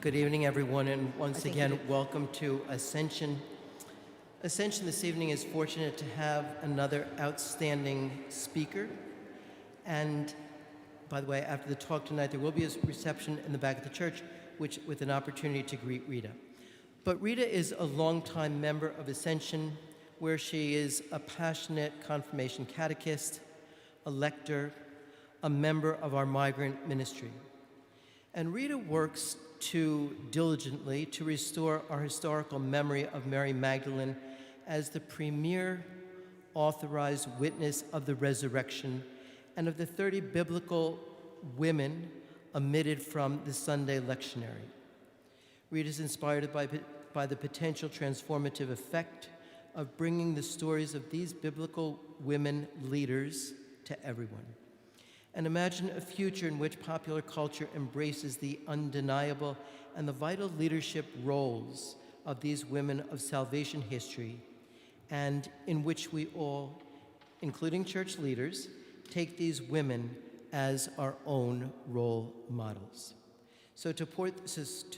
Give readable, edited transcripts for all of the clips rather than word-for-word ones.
Good evening, everyone, and once again, welcome to Ascension. Ascension this evening is fortunate to have another outstanding speaker. And by the way, after the talk tonight, there will be a reception in the back of the church, with an opportunity to greet Rita. But Rita is a longtime member of Ascension, where she is a passionate confirmation catechist, a lector, a member of our migrant ministry. And Rita works diligently to restore our historical memory of Mary Magdalene as the premier authorized witness of the resurrection and of the 30 biblical women omitted from the Sunday lectionary. Rita is inspired by the potential transformative effect of bringing the stories of these biblical women leaders to everyone. And imagine a future in which popular culture embraces the undeniable and the vital leadership roles of these women of salvation history, and in which we all, including church leaders, take these women as our own role models. So to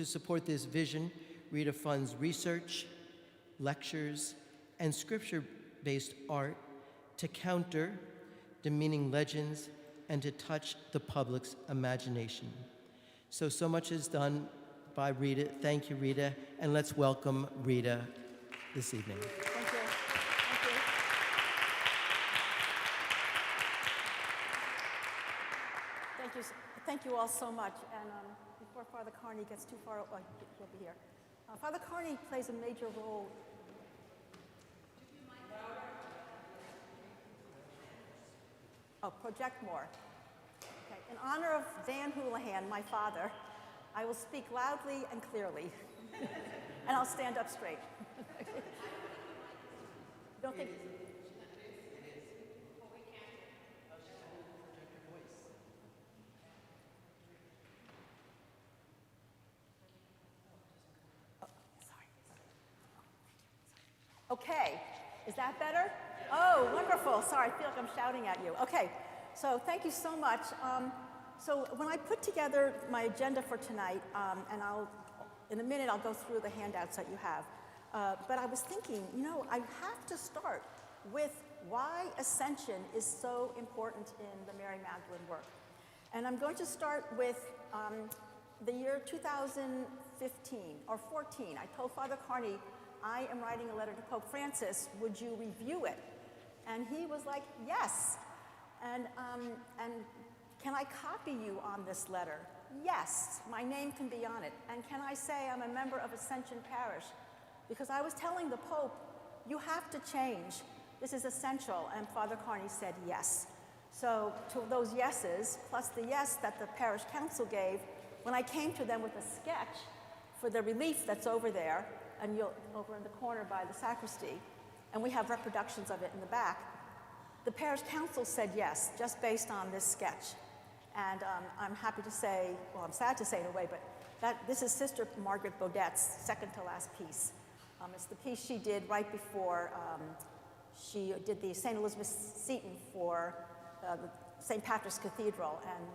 support this vision, Rita funds research, lectures, and scripture-based art to counter demeaning legends and to touch the public's imagination. So much is done by Rita. Thank you, Rita, and let's welcome Rita this evening. Thank you. Thank you. Thank you all so much. And before Father Carney gets too far, he'll be here. Father Carney plays a major role. Oh, project more. Okay. In honor of Dan Houlihan, my father, I will speak loudly and clearly, and I'll stand up straight. Don't think. Oh, sorry. Okay, is that better? Oh, wonderful. Sorry, I feel like I'm shouting at you. Okay, so thank you so much. So when I put together my agenda for tonight, and in a minute I'll go through the handouts that you have, but I was thinking, I have to start with why Ascension is so important in the Mary Magdalene work. And I'm going to start with the year 2015 or 14. I told Father Carney, I am writing a letter to Pope Francis, would you review it? And he was like, yes. And can I copy you on this letter? Yes, my name can be on it. And can I say I'm a member of Ascension Parish? Because I was telling the Pope, you have to change. This is essential. And Father Carney said yes. So to those yeses, plus the yes that the parish council gave, when I came to them with a sketch for the relief that's over there, and over in the corner by the sacristy, and we have reproductions of it in the back, the parish council said yes, just based on this sketch. And I'm happy to say, well, I'm sad to say in a way, but this is Sister Margaret Baudette's second to last piece. It's the piece she did right before she did the St. Elizabeth Seton for St. Patrick's Cathedral, and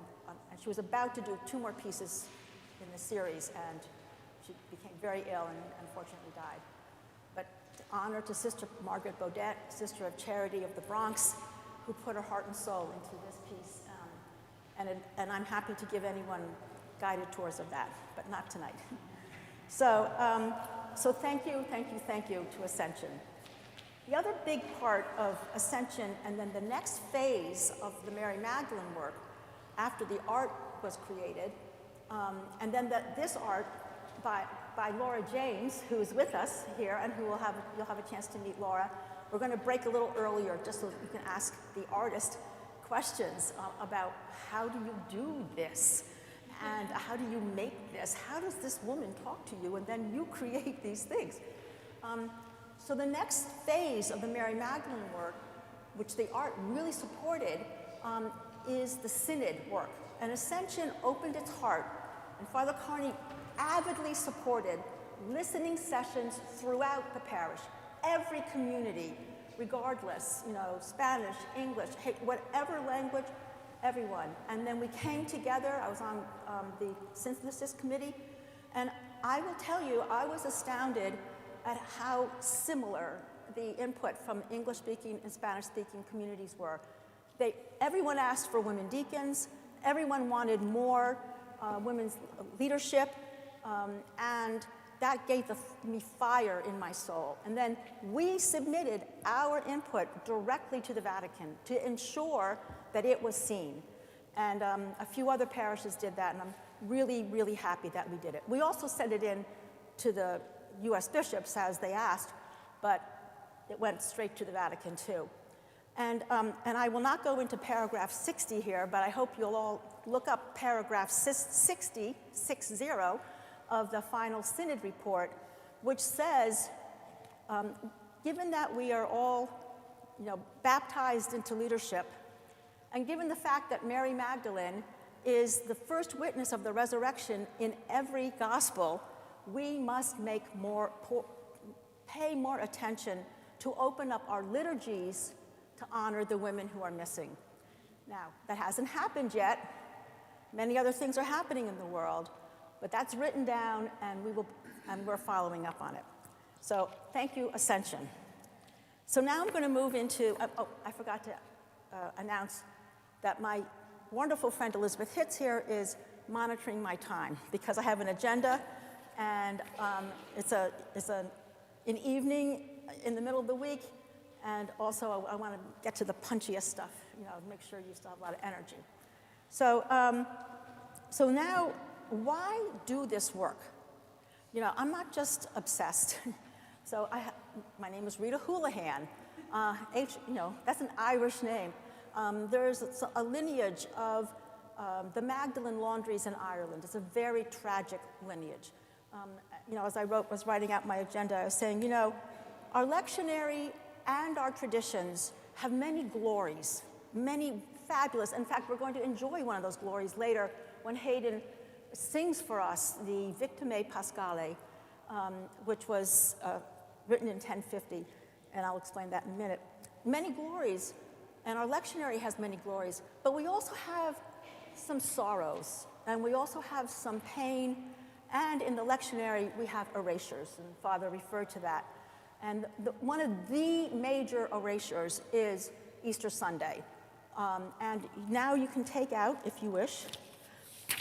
she was about to do 2 more pieces in the series, and she became very ill and unfortunately died. But honor to Sister Margaret Baudette, Sister of Charity of the Bronx, who put her heart and soul into this piece. And I'm happy to give anyone guided tours of that, but not tonight. So thank you to Ascension. The other big part of Ascension, and then the next phase of the Mary Magdalene work, after the art was created, and then this art by Laura James, who's with us here, and you'll have a chance to meet Laura. We're going to break a little earlier just so you can ask the artist questions about how do you do this, and how do you make this? How does this woman talk to you? And then you create these things. So the next phase of the Mary Magdalene work, which the art really supported, is the synod work. And Ascension opened its heart, and Father Carney avidly supported listening sessions throughout the parish, every community, regardless, Spanish, English, whatever language, everyone. And then we came together. I was on the synthesis committee And I will tell you, I was astounded at how similar the input from English-speaking and Spanish-speaking communities were. Everyone asked for women deacons, everyone wanted more women's leadership, and that gave me fire in my soul. And then we submitted our input directly to the Vatican to ensure that it was seen. And a few other parishes did that, and I'm really, really happy that we did it. We also sent it in to the US bishops as they asked, but it went straight to the Vatican too. And I will not go into paragraph 60 here, but I hope you'll all look up paragraph 60 of the final synod report, which says, given that we are all baptized into leadership, and given the fact that Mary Magdalene is the first witness of the resurrection in every gospel, we must pay more attention to open up our liturgies to honor the women who are missing. Now, that hasn't happened yet. Many other things are happening in the world, but that's written down, and we're following up on it. So thank you, Ascension. So now I'm going to move into, I forgot to announce that my wonderful friend Elizabeth Hitz here is monitoring my time because I have an agenda, and it's an evening in the middle of the week, and also I want to get to the punchiest stuff, make sure you still have a lot of energy. So, so now, why do this work? I'm not just obsessed. So my name is Rita Houlihan. That's an Irish name. There's a lineage of the Magdalene laundries in Ireland. It's a very tragic lineage. As I was writing out my agenda, I was saying, our lectionary and our traditions have many glories, many fabulous. In fact, we're going to enjoy one of those glories later when Hayden sings for us the Victimae Pascale, which was written in 1050, and I'll explain that in a minute. Many glories, and our lectionary has many glories, but we also have some sorrows, and we also have some pain, and in the lectionary we have erasures, and Father referred to that. And one of the major erasures is Easter Sunday. And now you can take out, if you wish,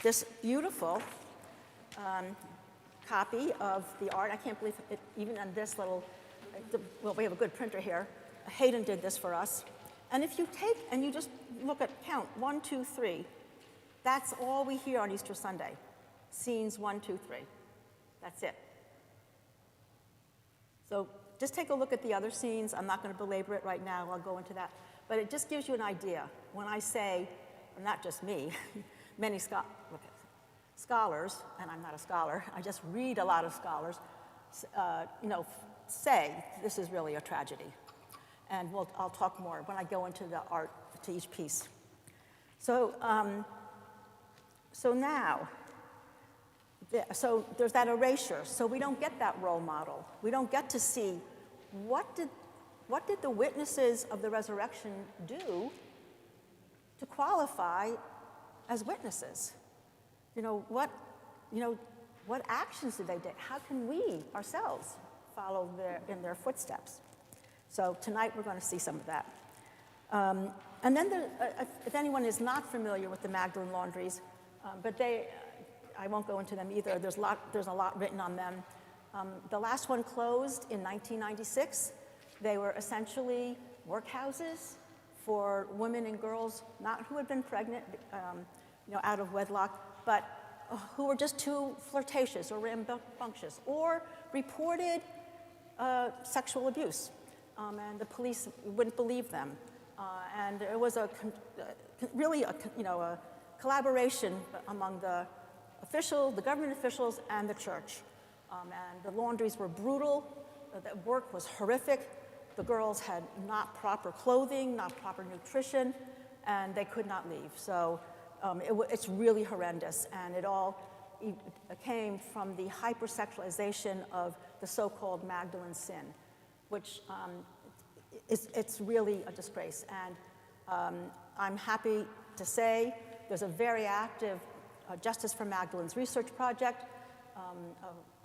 this beautiful copy of the art. I can't believe it, even on this little, well, we have a good printer here. Hayden did this for us. And if you take, and you just count 1, 2, 3, that's all we hear on Easter Sunday. Scenes 1, 2, 3. That's it. So just take a look at the other scenes. I'm not going to belabor it right now. I'll go into that. But it just gives you an idea. When I say, not just me, many scholars, and I'm not a scholar, I just read a lot of scholars, say this is really a tragedy. And I'll talk more when I go into the art to each piece. So, so there's that erasure. So we don't get that role model. We don't get to see what did the witnesses of the resurrection do to qualify as witnesses? What actions did they take? How can we ourselves follow in their footsteps? So tonight we're going to see some of that. And then if anyone is not familiar with the Magdalene laundries, but I won't go into them either. There's a lot written on them. The last one closed in 1996. They were essentially workhouses for women and girls, not who had been pregnant, out of wedlock, but who were just too flirtatious or rambunctious or reported sexual abuse. And the police wouldn't believe them. And it was really a collaboration among the government officials and the church. And the laundries were brutal. The work was horrific. The girls had not proper clothing, not proper nutrition, and they could not leave. So it's really horrendous. And it all came from the hypersexualization of the so-called Magdalene sin, which it's really a disgrace. And I'm happy to say there's a very active Justice for Magdalene's research project.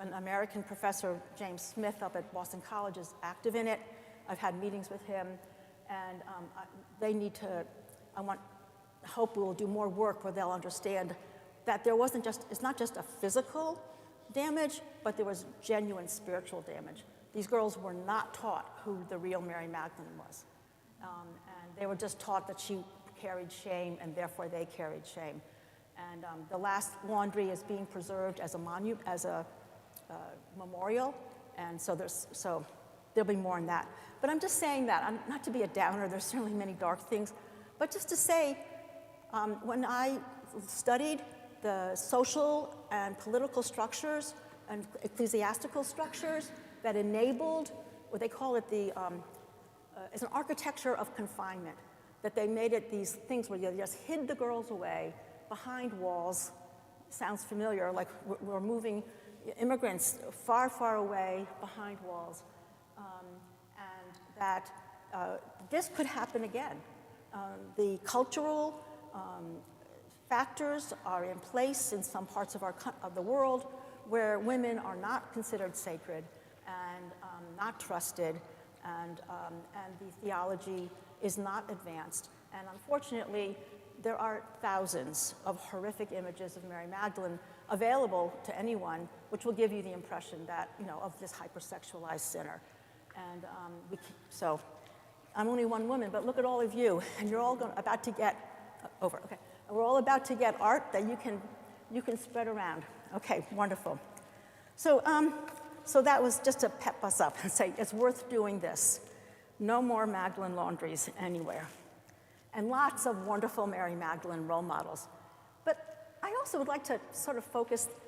an American professor, James Smith, up at Boston College is active in it. I've had meetings with him, and they need to, hope we will do more work where they'll understand that there wasn't just, it's not just a physical damage, but there was genuine spiritual damage. These girls were not taught who the real Mary Magdalene was. And they were just taught that she carried shame, and therefore they carried shame. And the last laundry is being preserved as a memorial, and so there'll be more on that. But I'm just saying that, not to be a downer, there's certainly many dark things, but just to say, when I studied the social and political structures and ecclesiastical structures that enabled, what they call it it's an architecture of confinement, that they made it these things where you just hid the girls away behind walls. Sounds familiar, like we're moving immigrants far, far away behind walls. And that this could happen again. The cultural factors are in place in some parts of the world where women are not considered sacred and not trusted, and the theology is not advanced. And unfortunately, there are thousands of horrific images of Mary Magdalene available to anyone, which will give you the impression that, of this hypersexualized sinner. And so I'm only one woman, but look at all of you, and you're all about to get over. Okay, we're all about to get art that you can spread around. Okay, wonderful. So that was just to pep us up and say it's worth doing this. No more Magdalene laundries anywhere. And lots of wonderful Mary Magdalene role models. But I also would like to sort of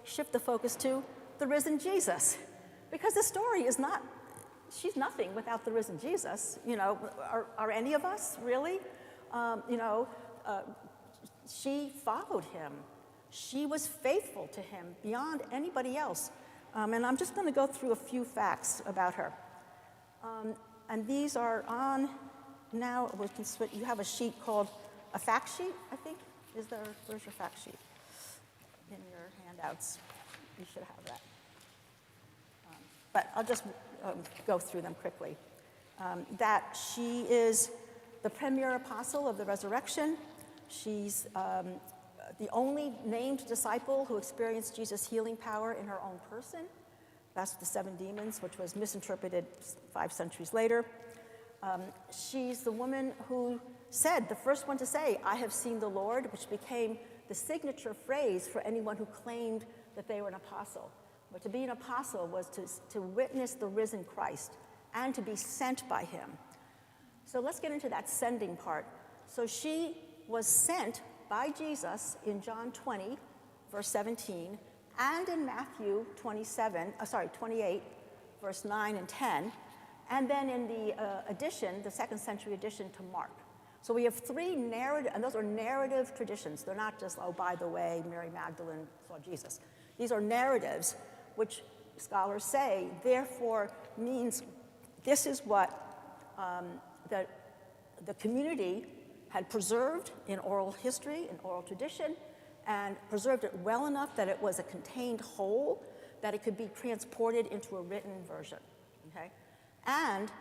shift the focus to the risen Jesus. Because the story is not, she's nothing without the risen Jesus. Are any of us really? She followed him. She was faithful to him beyond anybody else. And I'm just going to go through a few facts about her. And these are on. Now we can switch. You have a sheet called a fact sheet, I think. Where's your fact sheet? In your handouts. You should have that. But I'll just go through them quickly. That she is the premier apostle of the resurrection. She's the only named disciple who experienced Jesus' healing power in her own person. That's the 7 demons, which was misinterpreted 5 centuries later. She's the woman who said, the first one to say, "I have seen the Lord," which became the signature phrase for anyone who claimed that they were an apostle. But to be an apostle was to witness the risen Christ and to be sent by him. So let's get into that sending part. So she was sent by Jesus in John 20, verse 17, and in Matthew 28, verse 9 and 10, and then in the the 2nd century addition to Mark. So we have 3 narrative, and those are narrative traditions. They're not just, oh, by the way, Mary Magdalene saw Jesus. These are narratives, which scholars say, therefore, means this is what the community had preserved in oral history, in oral tradition, and preserved it well enough that it was a contained whole, that it could be transported into a written version, okay? And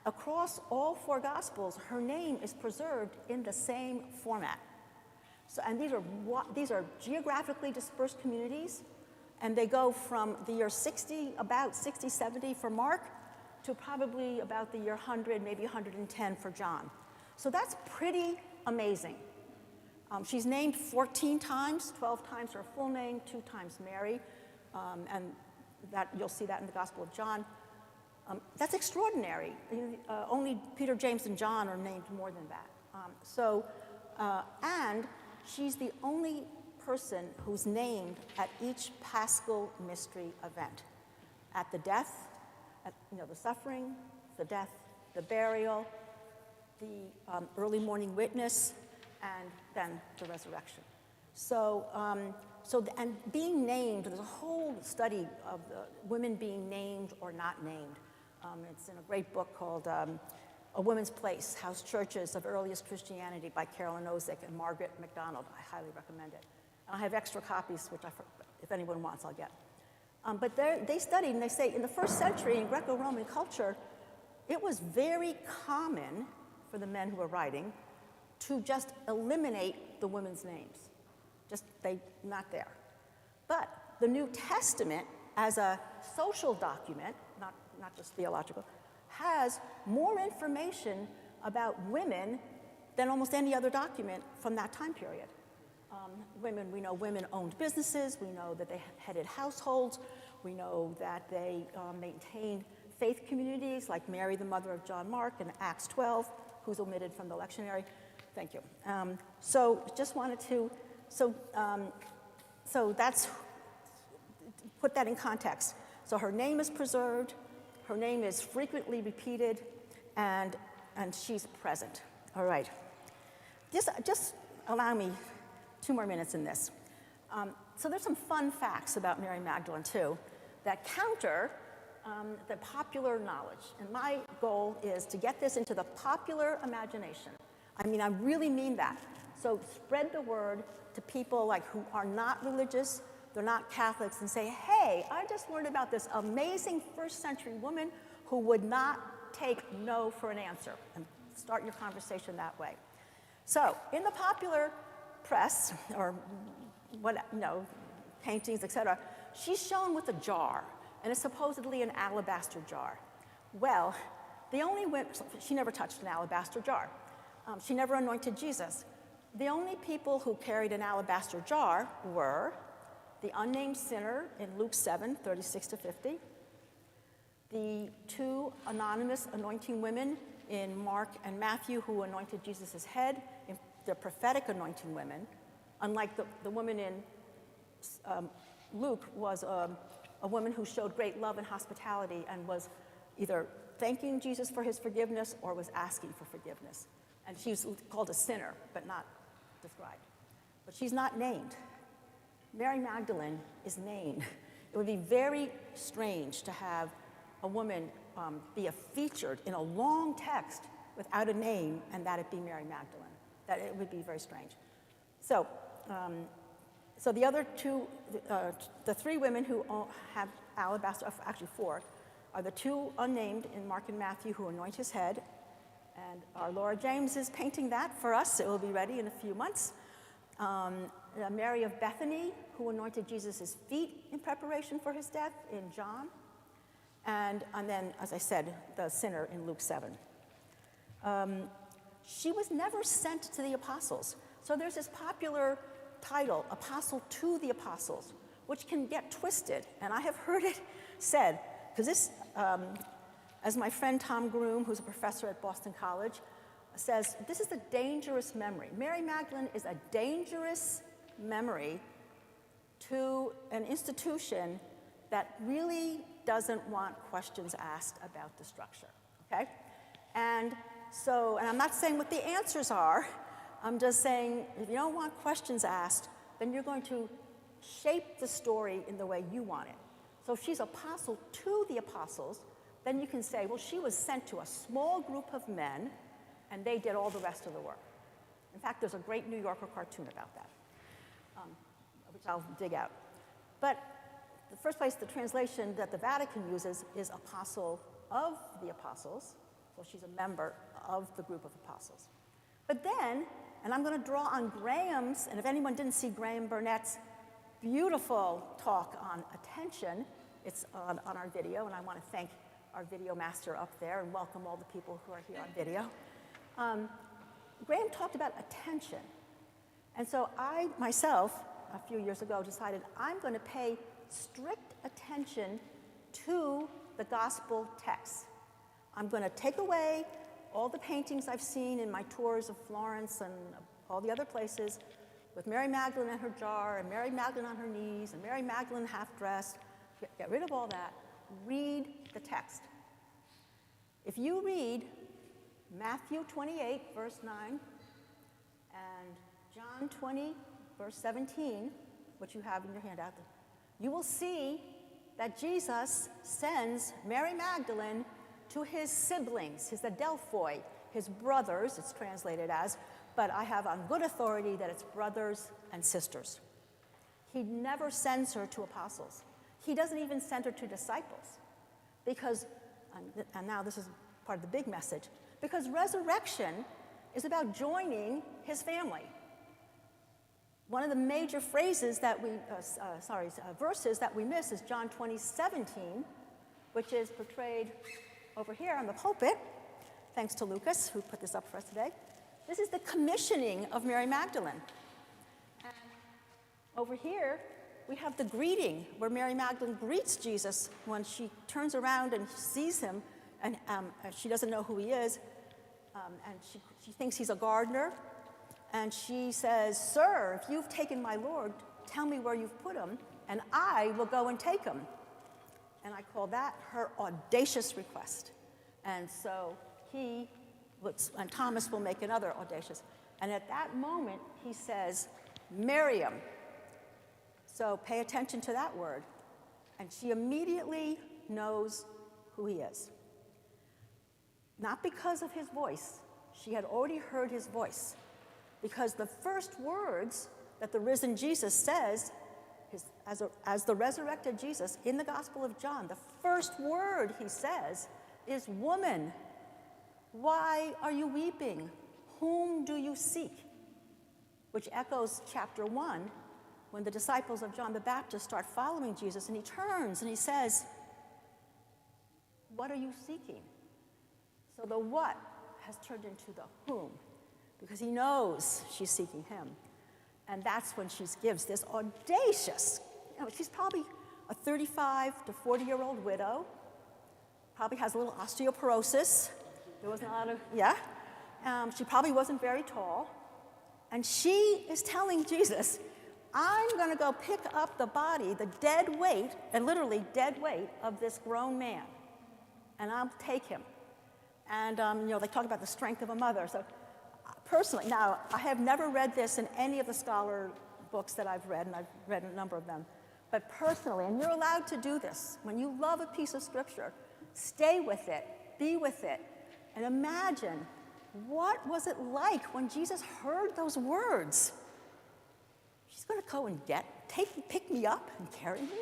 across all 4 Gospels, her name is preserved in the same format. So, and these are geographically dispersed communities, and they go from the year 60, about 60, 70 for Mark, to probably about the year 100, maybe 110 for John. So that's pretty amazing. She's named 14 times, 12 times her full name, 2 times Mary, and that you'll see that in the Gospel of John. That's extraordinary. Only Peter, James, and John are named more than that. And she's the only person who's named at each Paschal mystery event. At the death, the suffering, the death, the burial, the early morning witness, and then the resurrection. And being named, there's a whole study of the women being named or not named. It's in a great book called A Woman's Place, House Churches of Earliest Christianity by Carolyn Ozick and Margaret MacDonald. I highly recommend it. And I have extra copies, which if anyone wants, I'll get. But they studied, and they say in the first century in Greco-Roman culture, it was very common for the men who were writing to just eliminate the women's names. Just, they, not there. But the New Testament, as a social document, not just theological, has more information about women than almost any other document from that time period. Women, we know women owned businesses, we know that they headed households, we know that they maintained faith communities like Mary, the mother of John Mark, in Acts 12, who's omitted from the lectionary. Thank you. So just wanted to, so that's, put that in context. So her name is preserved, her name is frequently repeated, and she's present. All right. Just allow me 2 more minutes in this. So there's some fun facts about Mary Magdalene, too, that counter the popular knowledge. And my goal is to get this into the popular imagination. I mean, I really mean that. So spread the word to people like who are not religious, they're not Catholics, and say, hey, I just learned about this amazing first century woman who would not take no for an answer. And start your conversation that way. So in the popular press, or what, paintings, etc., she's shown with a jar, and it's supposedly an alabaster jar. Well, she never touched an alabaster jar. She never anointed Jesus. The only people who carried an alabaster jar were the unnamed sinner in Luke 7, 36 to 50, the 2 anonymous anointing women in Mark and Matthew who anointed Jesus' head, the prophetic anointing women, unlike the woman in Luke was a woman who showed great love and hospitality and was either thanking Jesus for his forgiveness or was asking for forgiveness. And she's called a sinner, but not described. But she's not named. Mary Magdalene is named. It would be very strange to have a woman be featured in a long text without a name and that it be Mary Magdalene. That it would be very strange. So, so the other 2, the 3 women who have alabaster, actually 4, are the 2 unnamed in Mark and Matthew who anoint his head. And our Laura James is painting that for us. It will be ready in a few months. Mary of Bethany, who anointed Jesus' feet in preparation for his death in John. And then, as I said, the sinner in Luke 7. She was never sent to the apostles. So there's this popular title, Apostle to the Apostles, which can get twisted. And I have heard it said, because this, as my friend Tom Groom, who's a professor at Boston College, says, this is a dangerous memory. Mary Magdalene is a dangerous memory to an institution that really doesn't want questions asked about the structure, okay? And I'm not saying what the answers are, I'm just saying if you don't want questions asked, then you're going to shape the story in the way you want it. So if she's apostle to the apostles, then you can say, well, she was sent to a small group of men, and they did all the rest of the work. In fact, there's a great New Yorker cartoon about that, which I'll dig out. But the first place, the translation that the Vatican uses is apostle of the apostles, so she's a member of the group of apostles. But then, and I'm going to draw on Graham's, and if anyone didn't see Graham Burnett's beautiful talk on attention, it's on our video, and I want to thank our video master up there and welcome all the people who are here on video. Graham talked about attention. And so I, myself, a few years ago, decided I'm going to pay strict attention to the gospel texts. I'm going to take away all the paintings I've seen in my tours of Florence and all the other places with Mary Magdalene and her jar, and Mary Magdalene on her knees, and Mary Magdalene half-dressed. Get rid of all that. Read the text. If you read Matthew 28, verse 9, and John 20, verse 17, which you have in your handout, you will see that Jesus sends Mary Magdalene to his siblings, his adelphoi, his brothers, it's translated as, but I have on good authority that it's brothers and sisters. He never sends her to apostles. he doesn't even send her to disciples because, and now this is part of the big message, because resurrection is about joining his family. One of the major phrases that verses that we miss is John 20:17, which is portrayed over here on the pulpit, thanks to Lucas, who put this up for us today. This is the commissioning of Mary Magdalene. And over here, we have the greeting, where Mary Magdalene greets Jesus when she turns around and sees him, and she doesn't know who he is, and she thinks he's a gardener, and she says, "Sir, if you've taken my Lord, tell me where you've put him, and I will go and take him." And I call that her audacious request. And so and Thomas will make another audacious. And at that moment, he says, "Miriam." So pay attention to that word. And she immediately knows who he is. Not because of his voice. She had already heard his voice. Because the first words that the risen Jesus says, as the resurrected Jesus in the Gospel of John, the first word he says is, "Woman, why are you weeping? Whom do you seek?" Which echoes chapter 1, when the disciples of John the Baptist start following Jesus, and he turns and he says, "What are you seeking?" So the what has turned into the whom, because he knows she's seeking him. And that's when she gives this audacious, she's probably a 35 to 40-year-old widow, probably has a little osteoporosis. There wasn't a lot of, she probably wasn't very tall. And she is telling Jesus, "I'm going to go pick up the body, the dead weight, and literally dead weight of this grown man, and I'll take him." And, they talk about the strength of a mother. So personally, now, I have never read this in any of the scholar books that I've read, and I've read a number of them. But personally, and you're allowed to do this, when you love a piece of scripture, stay with it, be with it, and imagine what was it like when Jesus heard those words. She's going to go and pick me up and carry me?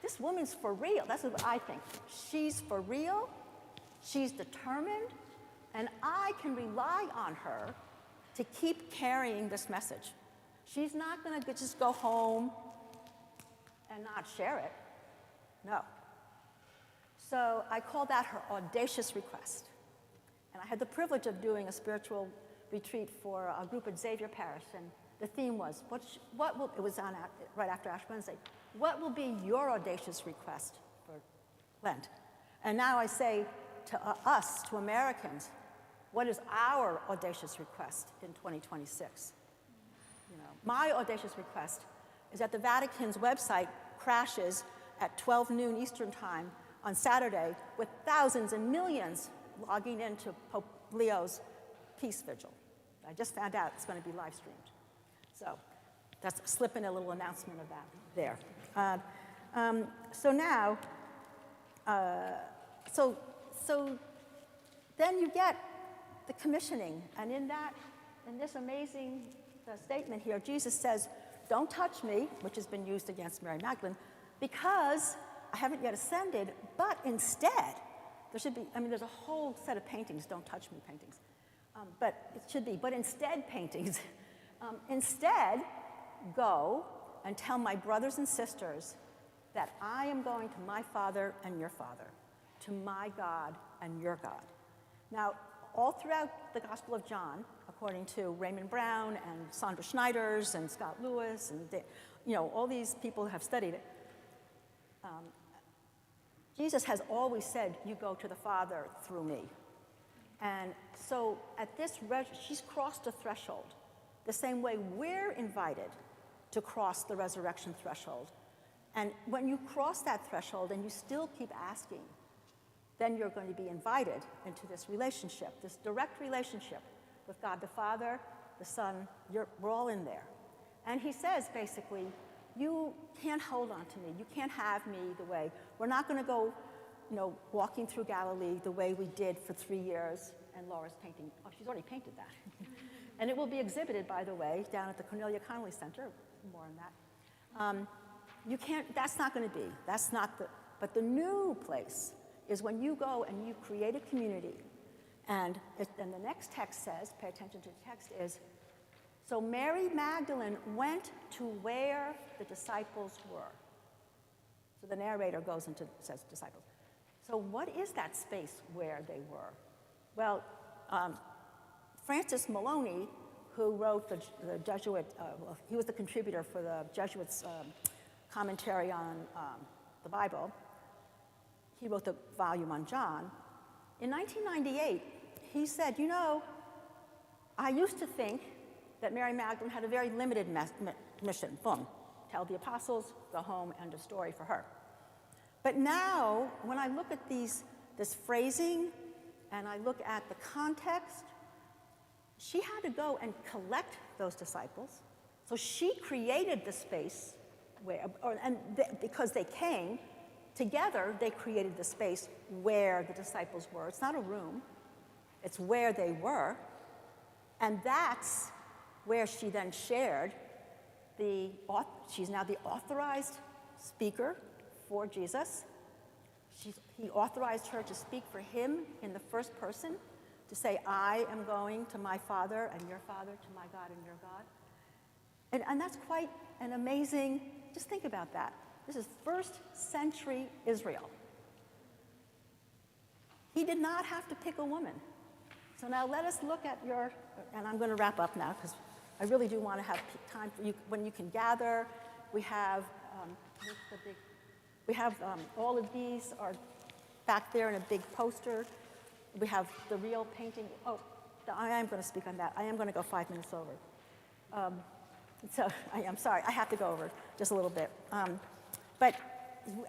This woman's for real. That's what I think. She's for real. She's determined. And I can rely on her to keep carrying this message. She's not going to just go home and not share it. No. So I call that her audacious request. And I had the privilege of doing a spiritual retreat for a group at Xavier Parish, and the theme was, it was on right after Ash Wednesday, what will be your audacious request for Lent? And now I say to us, to Americans, what is our audacious request in 2026? My audacious request is that the Vatican's website crashes at 12 noon Eastern time on Saturday with thousands and millions logging into Pope Leo's peace vigil. I just found out it's going to be live streamed. So that's slipping a little announcement of that there. So now, so then you get the commissioning, and in this amazing statement here, Jesus says, "Don't touch me," which has been used against Mary Magdalene, because I haven't yet ascended, but instead, there should be, there's a whole set of paintings, "Don't touch me" paintings, but it should be, "But instead" paintings. Instead, go and tell my brothers and sisters that I am going to my Father and your Father, to my God and your God. Now, all throughout the Gospel of John, according to Raymond Brown and Sandra Schneiders and Scott Lewis, and all these people who have studied it, Jesus has always said, "You go to the Father through me." And so at this, she's crossed a threshold, the same way we're invited to cross the resurrection threshold. And when you cross that threshold and you still keep asking, then you're going to be invited into this relationship, this direct relationship with God the Father, the Son. We're all in there. And he says, basically, you can't hold on to me. You can't have me the way. We're not going to go, walking through Galilee the way we did for 3 years. And Laura's painting. Oh, she's already painted that. And it will be exhibited, by the way, down at the Cornelia Connolly Center. More on that. You can't, that's not going to be, that's not the, but the new place is when you go and you create a community. And the next text says, pay attention to the text, is, so Mary Magdalene went to where the disciples were. So the narrator goes into, says disciples. So what is that space where they were? Well, Francis Maloney, who wrote the Jesuit, well, he was the contributor for the Jesuits' commentary on the Bible. He wrote the volume on John. In 1998, he said, you know, I used to think that Mary Magdalene had a very limited mission. Boom, tell the apostles, go home, end of story for her. But now, when I look at this phrasing, and I look at the context, she had to go and collect those disciples. So she created the space where, because they came together, they created the space where the disciples were. It's not a room, it's where they were. And that's where she then shared she's now the authorized speaker for Jesus. He authorized her to speak for him in the first person, to say, I am going to my Father and your Father, to my God and your God. And that's quite an amazing, just think about that. This is first century Israel. He did not have to pick a woman. So now let us look at and I'm going to wrap up now because I really do want to have time for you, when you can gather. We have, all of these are back there in a big poster. We have the real painting. Oh, I am going to speak on that. I am going to go 5 minutes over. So I'm sorry, I have to go over just a little bit.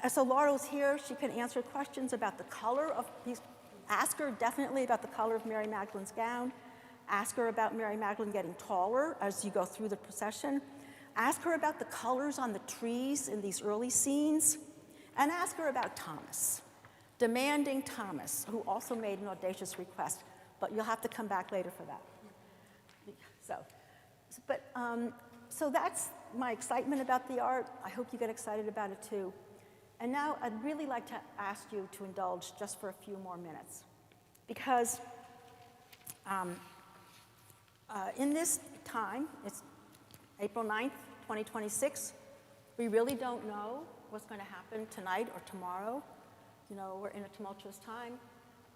So Laurel's here. She can answer questions about the color of these. Ask her definitely about the color of Mary Magdalene's gown. Ask her about Mary Magdalene getting taller as you go through the procession. Ask her about the colors on the trees in these early scenes. And ask her about Thomas, demanding Thomas, who also made an audacious request. But you'll have to come back later for that. So that's my excitement about the art. I hope you get excited about it too. And now I'd really like to ask you to indulge just for a few more minutes. Because in this time, it's April 9th, 2026, we really don't know what's going to happen tonight or tomorrow. You know, we're in a tumultuous time.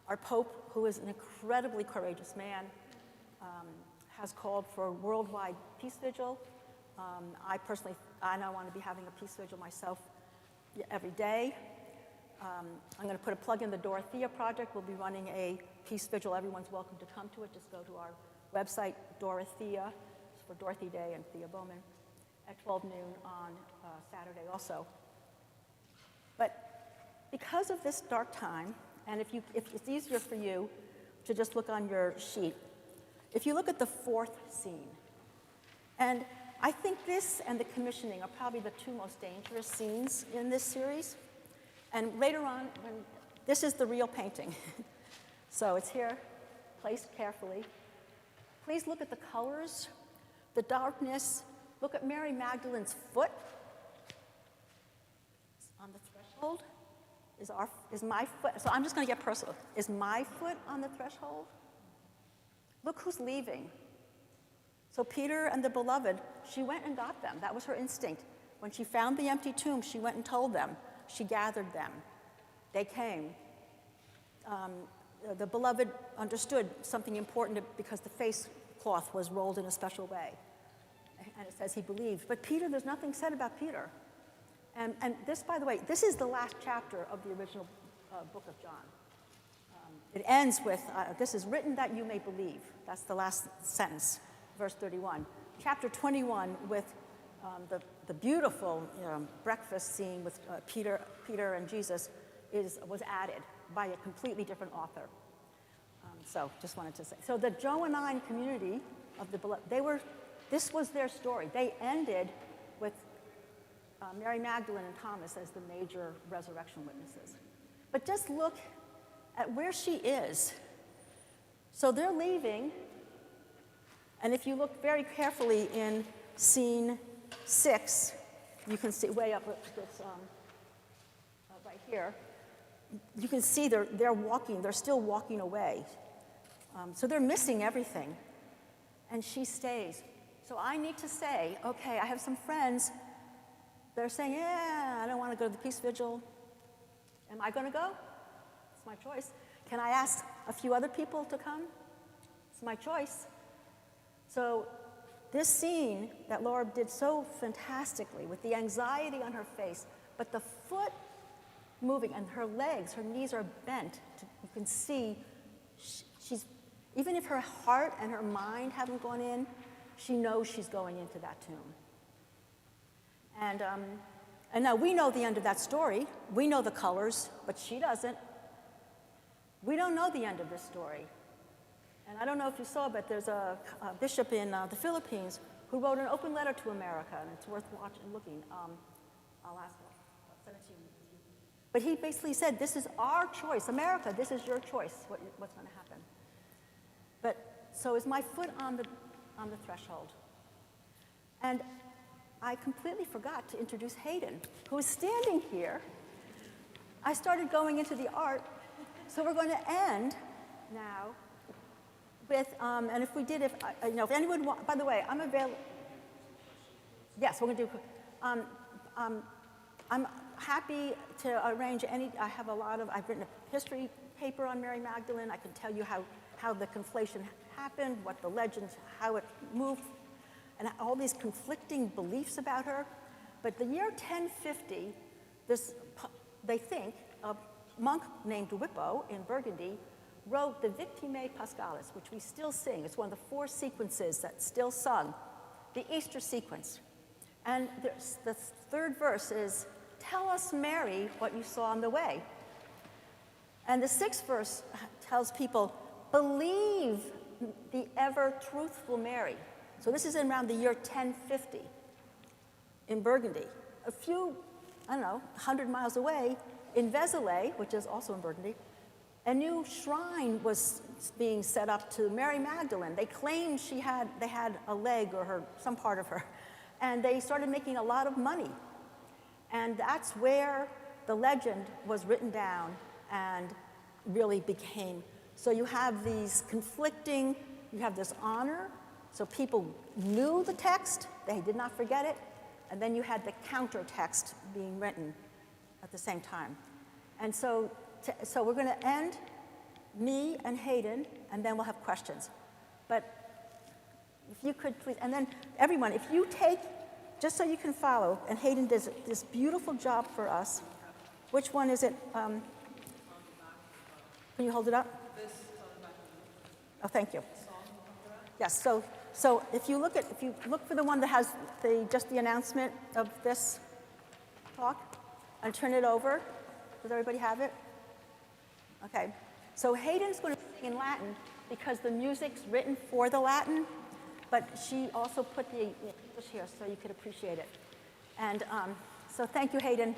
Our Pope, who is an incredibly courageous man, has called for a worldwide peace vigil. I now want to be having a peace vigil myself every day. I'm going to put a plug in the Dorothea Project. We'll be running a peace vigil. Everyone's welcome to come to it. Just go to our website, Dorothea, for Dorothy Day and Thea Bowman, at 12 noon on Saturday also. But because of this dark time, and if it's easier for you to just look on your sheet, if you look at the fourth scene, and I think this and the commissioning are probably the two most dangerous scenes in this series. And later on, this is the real painting. So it's here, placed carefully. Please look at the colors, the darkness. Look at Mary Magdalene's foot. On the threshold is my foot. So I'm just going to get personal. Is my foot on the threshold? Look who's leaving. So Peter and the beloved, she went and got them. That was her instinct. When she found the empty tomb, she went and told them. She gathered them. They came. The beloved understood something important because the face cloth was rolled in a special way. And it says he believed. But Peter, there's nothing said about Peter. And this, by the way, this is the last chapter of the original book of John. It ends with, this is written that you may believe. That's the last sentence. Verse 31. Chapter 21 with the beautiful breakfast scene with Peter and Jesus was added by a completely different author. So just wanted to say. So the Johannine community of the beloved, this was their story. They ended with Mary Magdalene and Thomas as the major resurrection witnesses. But just look at where she is. So they're leaving. And if you look very carefully in scene 6, you can see way up this, right here. You can see they're walking, they're still walking away. So they're missing everything. And she stays. So I need to say, okay, I have some friends that are saying, yeah, I don't want to go to the peace vigil. Am I going to go? It's my choice. Can I ask a few other people to come? It's my choice. So this scene that Laura did so fantastically with the anxiety on her face, but the foot moving and her legs, her knees are bent. You can see she's, even if her heart and her mind haven't gone in, she knows she's going into that tomb. And now we know the end of that story. We know the colors, but she doesn't. We don't know the end of this story. And I don't know if you saw, but there's a bishop in the Philippines who wrote an open letter to America, and it's worth watching, looking. I'll ask him. I'll send it to you. But he basically said, this is our choice. America, this is your choice, what's going to happen. But so is my foot on the threshold. And I completely forgot to introduce Hayden, who is standing here. I started going into the art, so we're going to end now with, and if we did, if anyone, by the way, I'm available. Yes, we're going to do, I'm happy to arrange I've written a history paper on Mary Magdalene. I can tell you how the conflation happened, what the legends, how it moved, and all these conflicting beliefs about her. But the year 1050, they think, a monk named Whippo in Burgundy wrote the Victimae Paschalis, which we still sing. It's one of the 4 sequences that's still sung, the Easter sequence. And the 3rd verse is, tell us, Mary, what you saw on the way. And the 6th verse tells people, believe the ever-truthful Mary. So this is around the year 1050 in Burgundy. A few, 100 miles away, in Vézelay, which is also in Burgundy, a new shrine was being set up to Mary Magdalene. They claimed they had a leg or some part of her, and they started making a lot of money. And that's where the legend was written down and really became. So you have these conflicting, you have this honor, so people knew the text, they did not forget it, and then you had the counter text being written at the same time. And so we're going to end, me and Hayden, and then we'll have questions. But if you could please, and then everyone, if you take, just so you can follow, and Hayden does this beautiful job for us. Which one is it? Can you hold it up? Oh, thank you. Yes, so if you look for the one that has just the announcement of this talk, and turn it over. Does everybody have it? Okay. So Hayden's going to sing in Latin because the music's written for the Latin, but she also put the English here so you could appreciate it. And so thank you, Hayden.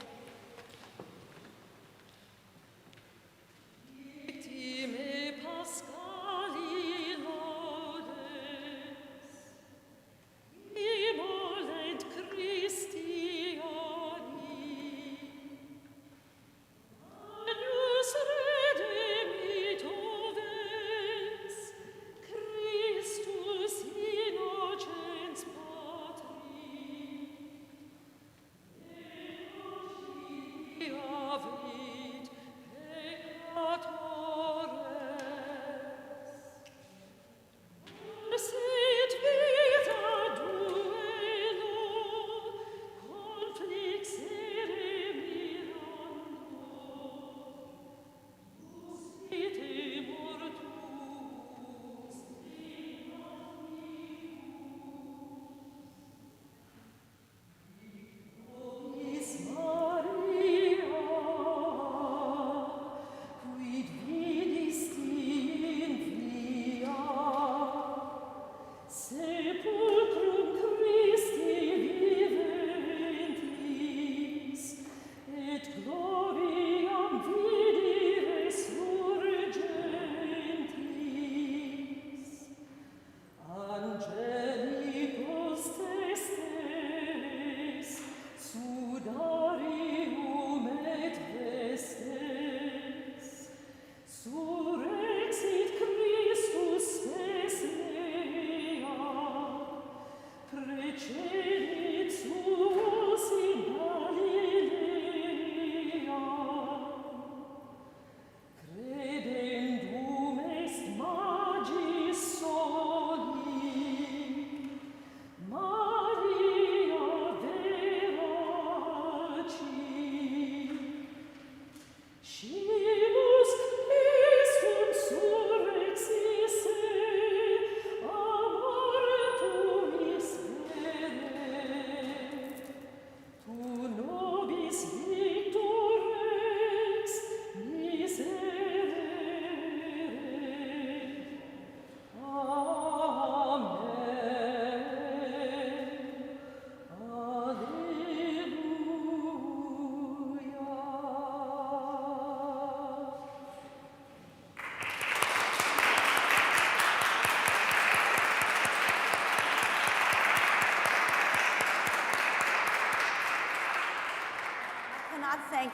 cannot thank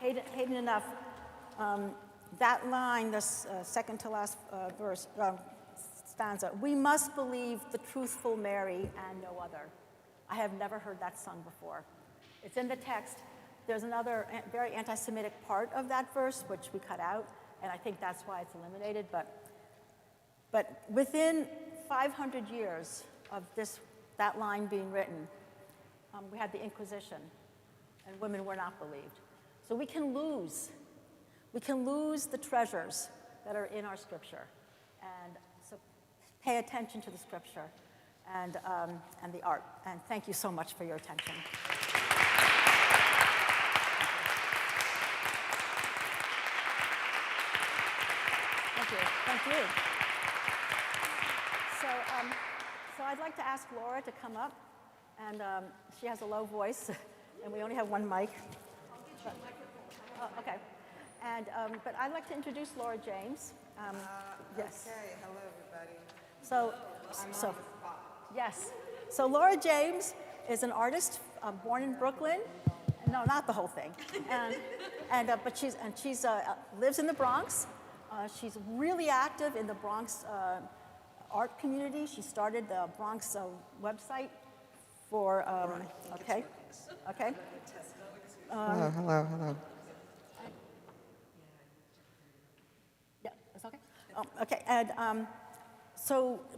Hayden enough. That line, this second to last verse, stanza, we must believe the truthful Mary and no other. I have never heard that sung before. It's in the text. There's another very anti-Semitic part of that verse, which we cut out, and I think that's why it's eliminated. But within 500 years of that line being written, we had the Inquisition, and women were not believed. So we can lose the treasures that are in our scripture. And so pay attention to the scripture and the art. And thank you so much for your attention. Thank you. Thank you. So I'd like to ask Laura to come up. And she has a low voice, and we only have one mic. I'll get you a microphone. Oh, okay. And, but I'd like to introduce Laura James. Yes. Okay, hello everybody. So, I'm on the so spot. yes. So Laura James is an artist born in Brooklyn. No, not the whole thing. But she lives in the Bronx. She's really active in the Bronx art community. She started the Bronx website for. Okay. Okay. Hello. Yeah, it's okay. Okay, and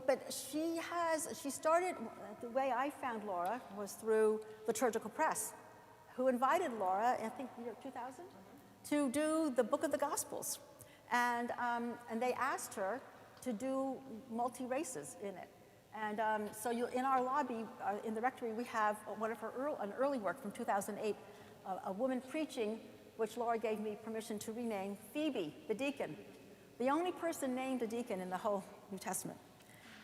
but she started, the way I found Laura was through Liturgical Press, who invited Laura, I think year 2000, to do the Book of the Gospels. And they asked her to do multi-races in it. And so in our lobby, in the rectory, we have one of an early work from 2008, a woman preaching, which Laura gave me permission to rename Phoebe, the deacon. The only person named a deacon in the whole New Testament.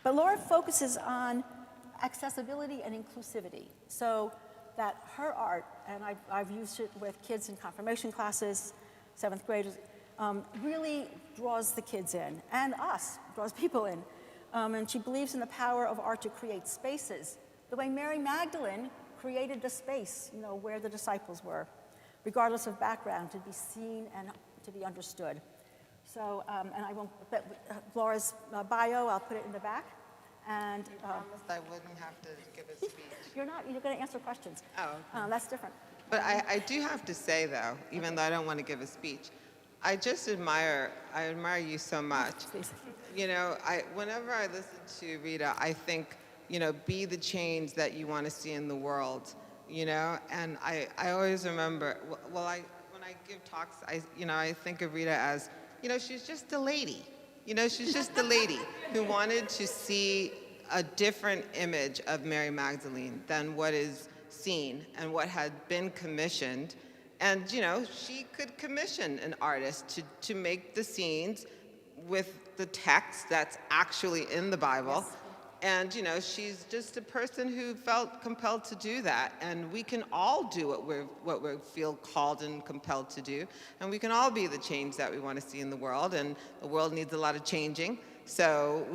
But Laura focuses on accessibility and inclusivity. So that her art, and I've used it with kids in confirmation classes, 7th graders, really draws the kids in, and us, draws people in. And she believes in the power of art to create spaces, the way Mary Magdalene created the space, where the disciples were, regardless of background, to be seen and to be understood. So, and I won't, but Laura's bio, I'll put it in the back. And You promised I wouldn't have to give a speech. you're going to answer questions. Oh. That's different. But I do have to say, though, even though I don't want to give a speech, I just admire you so much. Please. Whenever I listen to Rita, I think, be the change that you want to see in the world, And I always remember, when I give talks, I think of Rita as, she's just a lady. She's just a lady who wanted to see a different image of Mary Magdalene than what is seen and what had been commissioned. And, she could commission an artist to make the scenes with the text that's actually in the Bible. Yes. And, she's just a person who felt compelled to do that. And we can all do what we feel called and compelled to do. And we can all be the change that we want to see in the world. And the world needs a lot of changing. So,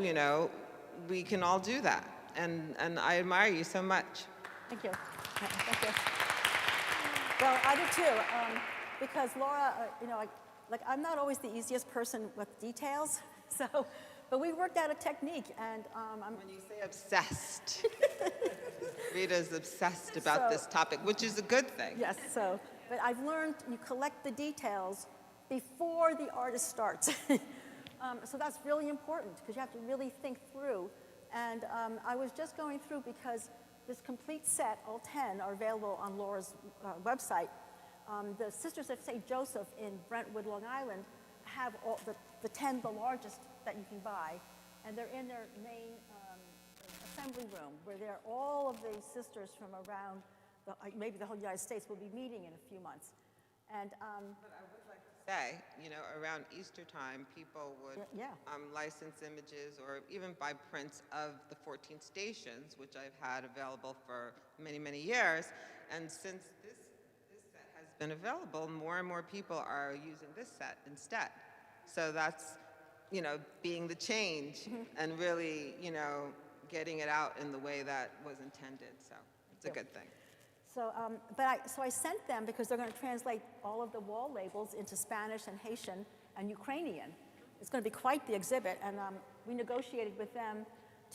we can all do that. And I admire you so much. Thank you. Thank you. Well, I do too, because Laura, I'm not always the easiest person with details, but we worked out a technique, and When you say obsessed, Rita's obsessed about this topic, which is a good thing. Yes, but I've learned you collect the details before the artist starts. So that's really important, because you have to really think through. And I was just going through, because this complete set, all 10, are available on Laura's website. The Sisters of St. Joseph in Brentwood, Long Island, have all the 10, the largest that you can buy, and they're in their main assembly room, where all of the sisters from around, maybe the whole United States, will be meeting in a few months. And But I would like to say, around Easter time, people would license images or even buy prints of the 14 stations, which I've had available for many, many years. And since this set has been available, more and more people are using this set instead. So that's, being the change and really, getting it out in the way that was intended. So it's a good thing. So I sent them because they're going to translate all of the wall labels into Spanish and Haitian and Ukrainian. It's going to be quite the exhibit, and we negotiated with them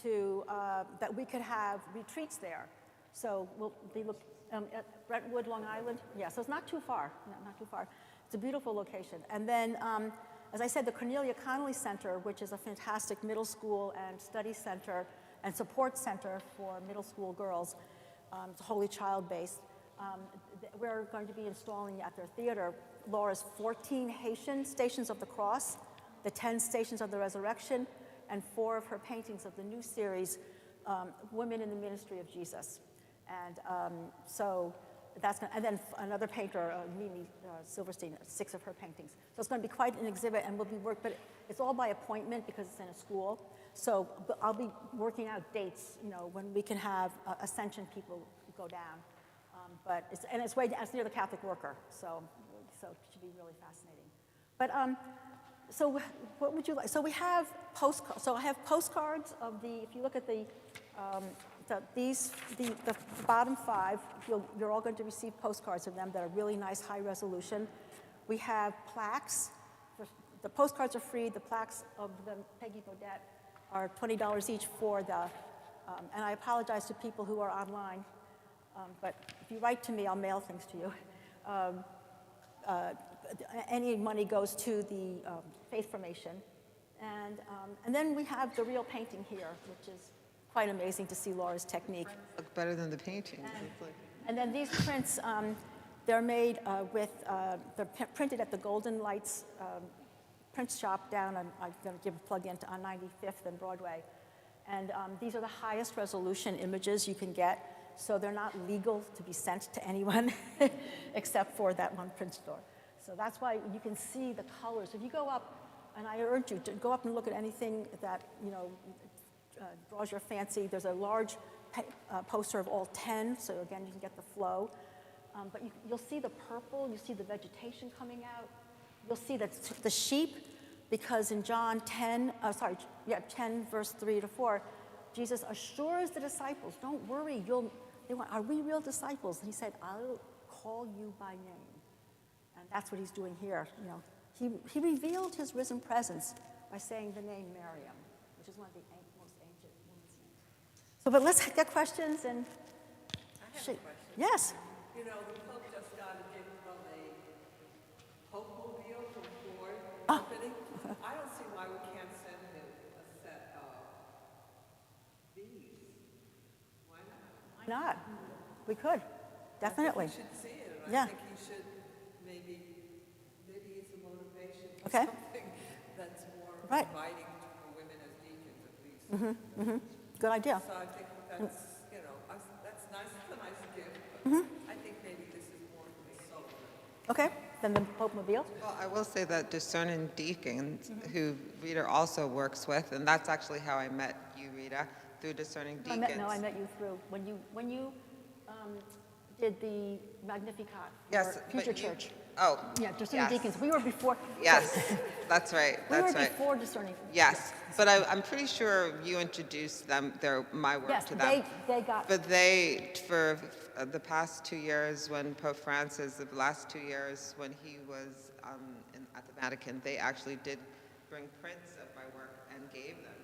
that we could have retreats there. So we'll be at Brentwood, Long Island. Yeah, so it's not too far. No, not too far. It's a beautiful location. And then, as I said, the Cornelia Connolly Center, which is a fantastic middle school and study center and support center for middle school girls. It's Holy Child based. We're going to be installing at their theater Laura's 14 Haitian Stations of the Cross, the 10 Stations of the Resurrection, and 4 of her paintings of the new series, Women in the Ministry of Jesus. And so that's going to, and then another painter, Mimi Silverstein, 6 of her paintings. So it's going to be quite an exhibit, and we'll be but it's all by appointment because it's in a school. So I'll be working out dates, when we can have Ascension people go down. But it's near the Catholic Worker, so it should be really fascinating. But so what would you like? So we have postcards. So I have postcards of if you look at the bottom 5, you're all going to receive postcards of them that are really nice, high resolution. We have plaques. The postcards are free. The plaques of the Peggy Bodette are $20 each for and I apologize to people who are online, but if you write to me, I'll mail things to you. Any money goes to the Faith Formation. And then we have the real painting here, which is quite amazing to see Laura's technique. Look better than the paintings. And then these prints, they're made they're printed at the Golden Lights print shop down on, I'm going to give a plug in on 95th and Broadway. And these are the highest resolution images you can get, so they're not legal to be sent to anyone except for that one print store. So that's why you can see the colors. If you go up, and I urge you to go up and look at anything that draws your fancy. There's a large poster of all 10, so again you can get the flow. But you'll see the purple, you see the vegetation coming out. You'll see that the sheep, because in John 10, 10 verse 3 to 4, Jesus assures the disciples, don't worry, are we real disciples? And he said, I'll call you by name. And that's what he's doing here. He revealed his risen presence by saying the name Miriam, which is one of the most ancient women's names. So, but let's get questions and. I have a question. Yes. The Pope just got a gift from a Pope-mobile from Ford Ah. Company. I don't see why we can't send him a set of these. Why not? Why not? We could, definitely. I think he should see it. Yeah. I think he should maybe it's a motivation for Okay. something that's more Right. inviting for women as deacons at least. Good idea. So I think that's, that's nice. It's a nice gift, but I think maybe this is more consoling. Okay, then the Pope Mobile. Well, I will say that Discerning Deacons, who Rita also works with, and that's actually how I met you, Rita, through Discerning Deacons. I met you through when you did the Magnificat for Yes, but Future you- Church. Oh, Yeah, Discerning yes. Deacons. We were before. Yes, that's right. We That's were right. before Discerning. Yes, but I'm pretty sure you introduced my work Yes, to them. they got. But for the past 2 years, when Pope Francis, the last 2 years when he was at the Vatican, they actually did bring prints of my work and gave them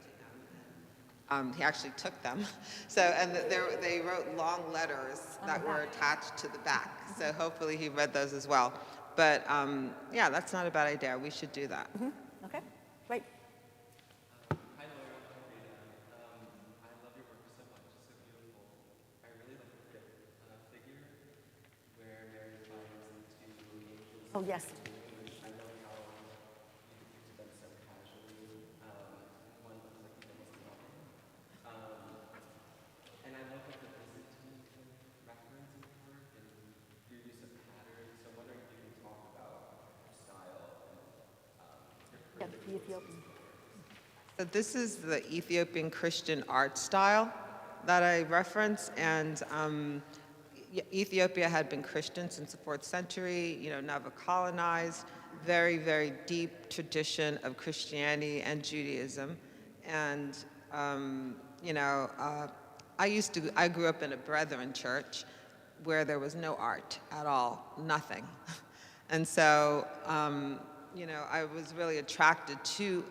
to him. He actually took them. So, and they wrote long letters that were attached to the back. So hopefully he read those as well. But yeah, that's not a bad idea. We should do that. Okay, great. Hi, Laura. Hi, Rita. I love your work so much. It's so beautiful. I really like the figure where Mary finds the 2 angels. Oh yes. I love how you depicted them so casually. One looks like almost nothing. And I love like the Byzantine reference in your work and your use of patterns. So I'm wondering if you can talk about your style and Yeah, the Ethiopian. So this is the Ethiopian Christian art style that I reference, and Ethiopia had been Christian since the 4th century, never colonized, very, very deep tradition of Christianity and Judaism. And, I grew up in a Brethren church, where there was no art at all, nothing. And so, I was really attracted to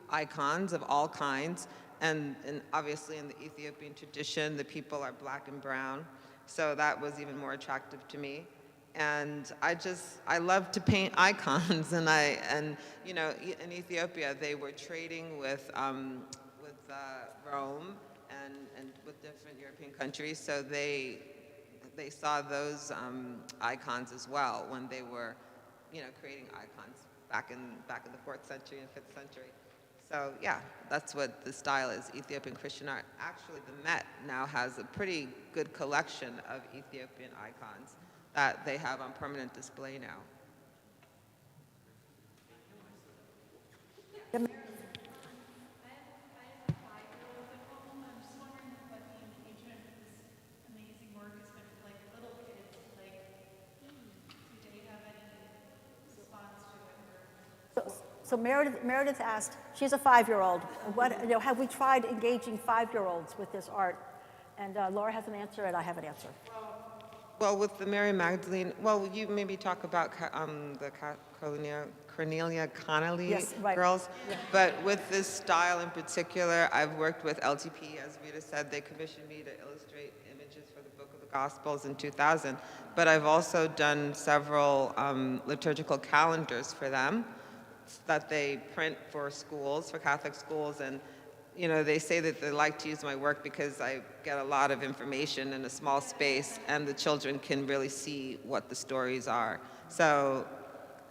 icons of all kinds, and obviously in the Ethiopian tradition, the people are black and brown, so that was even more attractive to me. And I love to paint icons, and in Ethiopia they were trading with Rome and with different European countries, so they saw those icons as well when they were, creating icons back in the 4th century and 5th century. So yeah, that's what the style is, Ethiopian Christian art. Actually, the Met now has a pretty good collection of Ethiopian icons that they have on permanent display now. So Meredith asked, she's a 5-year-old. Have we tried engaging 5-year-olds with this art? And Laura has an answer, and I have an answer. Well, with the Mary Magdalene, you maybe talk about the Cornelia Connelly Yes, right. girls. Yeah. But with this style in particular, I've worked with LTP, as Rita said. They commissioned me to illustrate images for the Book of the Gospels in 2000. But I've also done several liturgical calendars for them that they print for schools, for Catholic schools, and they say that they like to use my work because I get a lot of information in a small space, and the children can really see what the stories are. So,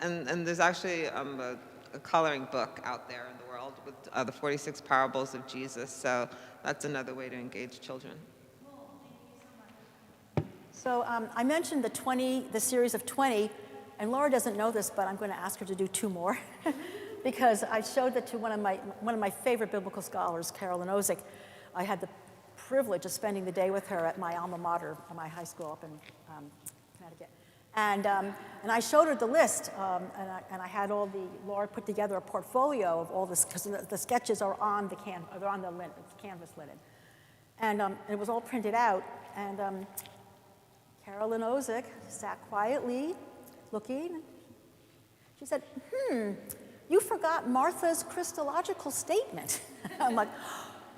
and there's actually a coloring book out there in the world with the 46 parables of Jesus, so that's another way to engage children. So I mentioned the series of 20, and Laura doesn't know this, but I'm going to ask her to do 2 more. Because I showed that to one of my favorite biblical scholars, Carolyn Ozick. I had the privilege of spending the day with her at my alma mater, my high school up in Connecticut. And I showed her the list, and I had Laura put together a portfolio of all this, because the sketches are on the canvas linen. And it was all printed out, and Carolyn Ozick sat quietly, looking. She said, you forgot Martha's Christological statement. I'm like,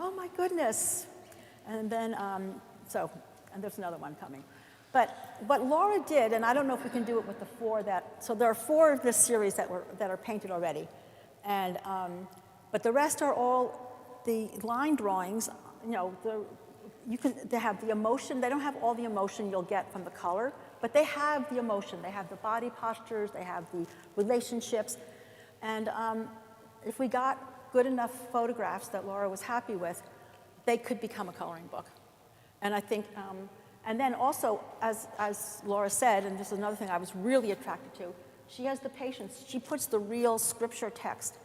oh my goodness. And then, and there's another one coming. But what Laura did, and I don't know if we can do it with the 4 so there are 4 of this series that are painted already. And, but the rest are all the line drawings, they have the emotion. They don't have all the emotion you'll get from the color, but they have the emotion. They have the body postures, they have the relationships. And if we got good enough photographs that Laura was happy with, they could become a coloring book. And I think, and then also, as Laura said, and this is another thing I was really attracted to, she has the patience. She puts the real scripture text,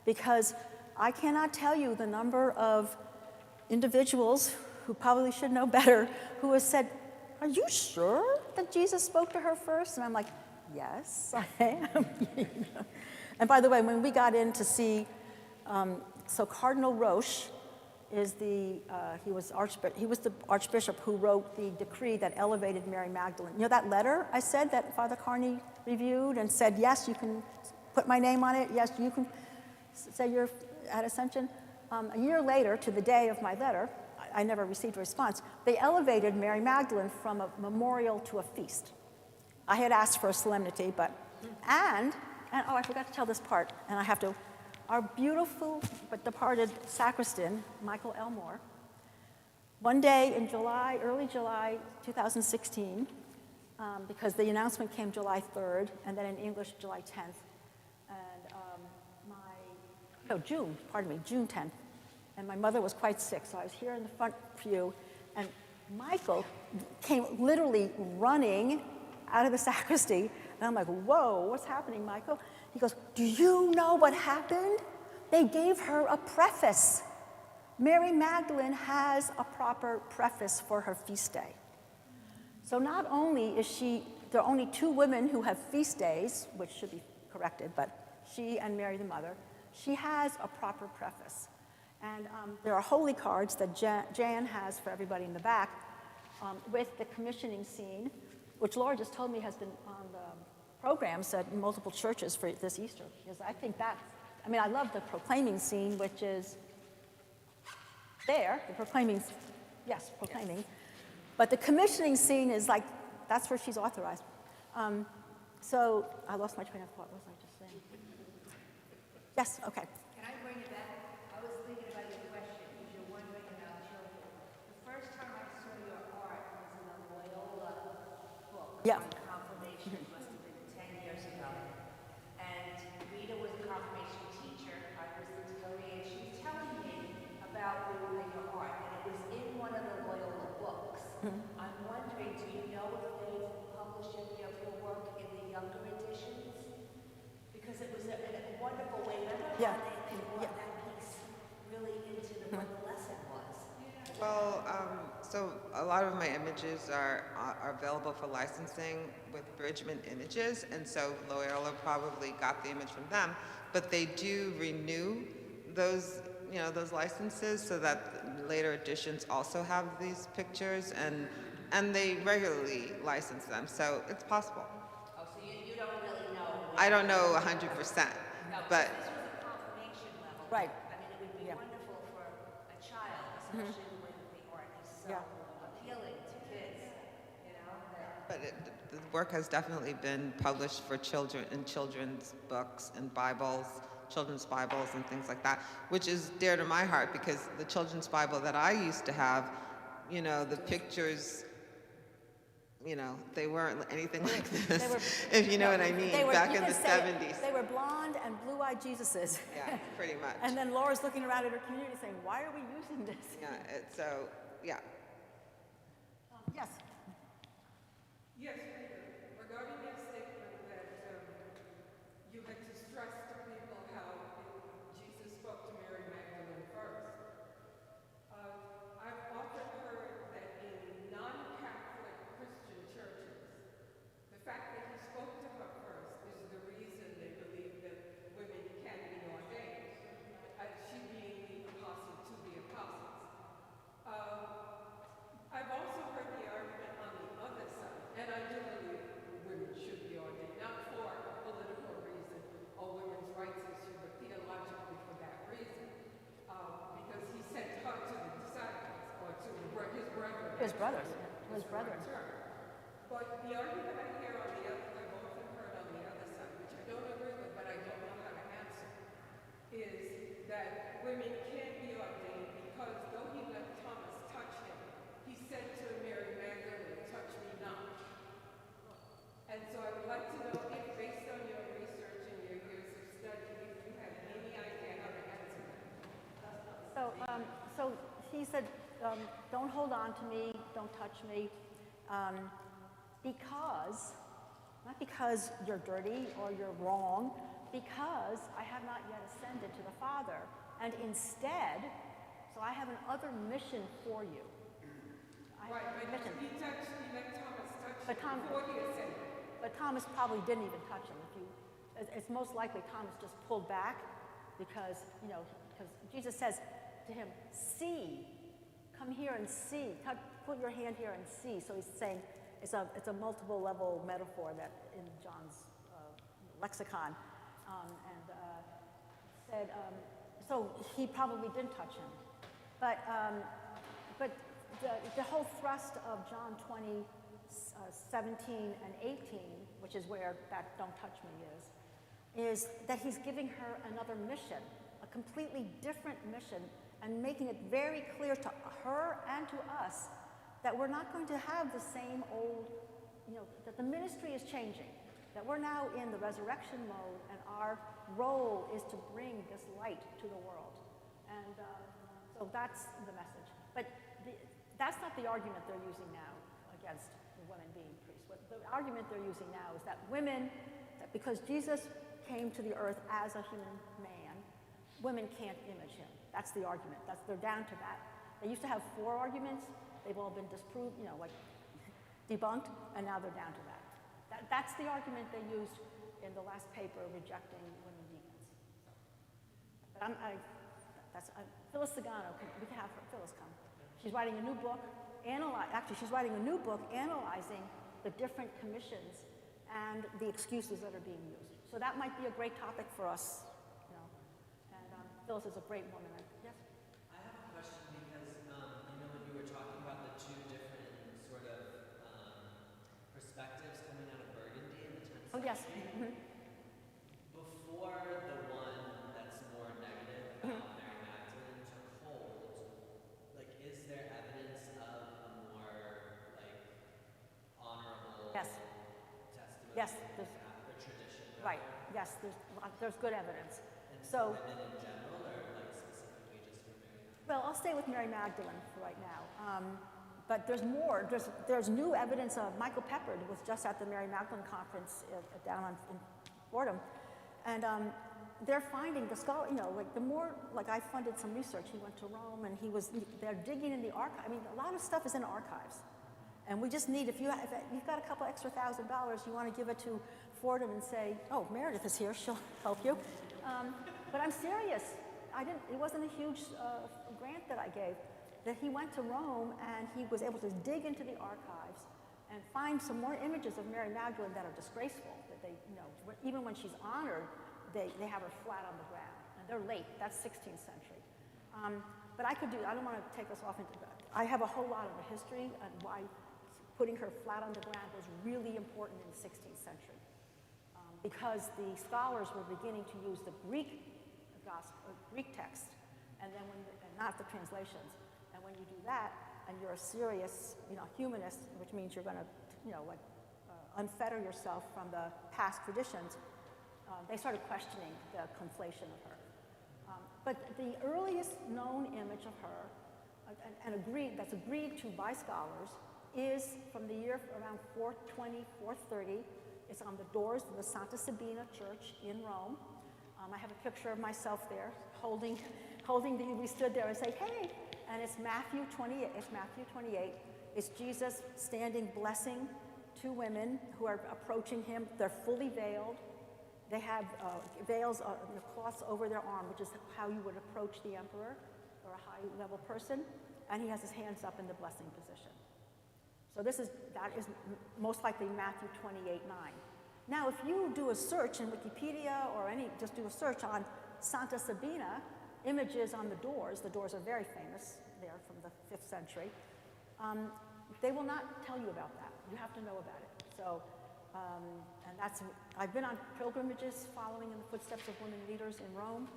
because I cannot tell you the number of individuals who probably should know better who has said, are you sure that Jesus spoke to her first? And I'm like, yes, I am. And by the way, when we got in to see, so Cardinal Roche is he was the archbishop who wrote the decree that elevated Mary Magdalene. You know that letter I said that Father Carney reviewed and said, yes, you can put my name on it. Yes, you can say you're at Ascension. A year later, to the day of my letter, I never received a response. They elevated Mary Magdalene from a memorial to a feast. I had asked for a solemnity, but, and oh, I forgot to tell this part, and I have to. Our beautiful but departed sacristan, Michael Elmore, one day in early July 2016, because the announcement came July 3rd, and then in English, July 10th, and June 10th, and my mother was quite sick, so I was here in the front pew, and Michael came literally running out of the sacristy, and I'm like, whoa, what's happening, Michael? He goes, do you know what happened? They gave her a preface. Mary Magdalene has a proper preface for her feast day. So not only there are only 2 women who have feast days, which should be corrected, but she and Mary the Mother, she has a proper preface. And there are holy cards that Jan has for everybody in the back with the commissioning scene, which Laura just told me has been on the programs at multiple churches for this Easter. Because I think that, I mean, I love the proclaiming scene, which is there, the proclaiming, yes, proclaiming. But the commissioning scene is like, that's where she's authorized. So I lost my train of thought. What was I just saying? Yes, okay. Can I bring it back? I was thinking about your question, because you're wondering about children. The first time I saw your art was in a Loyola book Yeah. on confirmation. It must have been 10 years ago. And Rita was a confirmation teacher. I was the Terry, and she was telling me about your art, and it was in one of the Loyola books. I'm wondering, do you know if they've published any of your work in the younger editions? Because it was a wonderful way. Remember Yeah. how they brought that piece really into what the lesson was? Well, so a lot of my images are available for licensing with Bridgman Images, and so Loyola probably got the image from them. But they do renew those, those licenses so that later editions also have these pictures, and they regularly license them. So it's possible. Oh, so you don't really know. I don't know 100%, No, but this was a confirmation level. Right. I mean, it would be Yeah. wonderful for a child, especially when the art is so Yeah. appealing to kids, that But the work has definitely been published for children in children's books and Bibles, children's Bibles and things like that, which is dear to my heart because the children's Bible that I used to have, the pictures, they weren't anything like this, if you know what I mean, back in the 70s. They were blonde and blue-eyed Jesuses. Yeah, pretty much. And then Laura's looking around at her community saying, why are we using this? Yeah. Yes. Yes, Rita, regarding your statement that you had to stress to people how Jesus spoke to Mary Magdalene first, I've often heard that in non-Catholic Christian churches, the fact that he spoke to her first is the reason they believe that women can be ordained, she being the apostle to the apostles. I've also heard the argument on the other side, and I do believe women should be ordained, not for a political reason or women's rights issue, but theologically for that reason. Because he sent her to the disciples, or to his brethren. His brothers. His is the brethren. right term. But the argument I hear on the other, I've often heard on the other side, which I don't agree with, but I don't know how to answer, is that women can't be ordained because though he let Thomas touch him, he said to Mary Magdalene, touch me not. And so I would like to know if, based on your research and your years of study, if you have any idea how to answer that. So he said, don't hold on to me, don't touch me, not because you're dirty or you're wrong, because I have not yet ascended to the Father. And instead, so I have an other mission for you. I Right, have a but mission. he let Thomas touch But him before he ascended. But Thomas probably didn't even touch him. It's most likely Thomas just pulled back because, because Jesus says to him, see, come here and see, put your hand here and see. So he's saying it's a multiple level metaphor that in John's lexicon, said, so he probably didn't touch him. But the whole thrust of John 20, 17 and 18, which is where that don't touch me is that he's giving her another mission, a completely different mission, and making it very clear to her and to us that we're not going to have the same old, that the ministry is changing, that we're now in the resurrection mode, and our role is to bring this light to the world. And so that's the message. But that's not the argument they're using now against the women being priests. What the argument they're using now is that women, that because Jesus came to the earth as a human man, women can't image him. That's the argument. They're down to that. They used to have 4 arguments. They've all been disproved, debunked, and now they're down to that. That's the argument they used in the last paper rejecting women deacons. But Phyllis Sagano, we can have Phyllis come. She's writing a new book, she's writing a new book analyzing the different commissions and the excuses that are being used. So that might be a great topic for us, you know. And Phyllis is a great woman. Yes? I have a question because, when you were talking about the two different sort of perspectives coming out of Burgundy in the 10th Oh, yes. century, before the one that's more negative about Mary Magdalene took hold, like, is there evidence of a more, like, honorable Yes. testimony Yes, or tradition? Right. Rather? Yes, there's good evidence. And So, for women in general, or like specifically just for Mary Magdalene? well, I'll stay with Mary Magdalene for right now. But there's more. There's new evidence. Michael Peppard was just at the Mary Magdalene conference down in Fordham, and they're finding the scholar. You know, like the more, like I funded some research. He went to Rome, and they're digging in the archive. I mean, a lot of stuff is in archives, and we just need. If you've got a couple extra $1,000, you want to give it to Fordham and say, "Oh, Meredith is here. She'll help you." But I'm serious. It wasn't a huge grant that I gave. That he went to Rome and he was able to dig into the archives and find some more images of Mary Magdalene that are disgraceful. That they, you know, even when she's honored, they have her flat on the ground, and they're late. That's 16th century. But I don't want to take us off into that. I have a whole lot of the history and why putting her flat on the ground was really important in the 16th century, because the scholars were beginning to use the Greek text, and then and not the translations. And when you do that, and you're a serious, humanist, which means you're going to, unfetter yourself from the past traditions, they started questioning the conflation of her. But the earliest known image of her, that's agreed to by scholars, is from the year around 420, 430. It's on the doors of the Santa Sabina Church in Rome. I have a picture of myself there holding we stood there and say, "Hey," and it's Matthew 28. It's Matthew 28. It's Jesus standing blessing two women who are approaching him. They're fully veiled. They have veils, cloths over their arm, which is how you would approach the emperor or a high-level person. And he has his hands up in the blessing position. So that is most likely Matthew 28:9. Now, if you do a search in Wikipedia or just do a search on Santa Sabina, images on the doors are very famous there from the 5th century, they will not tell you about that. You have to know about it. So, I've been on pilgrimages following in the footsteps of women leaders in Rome,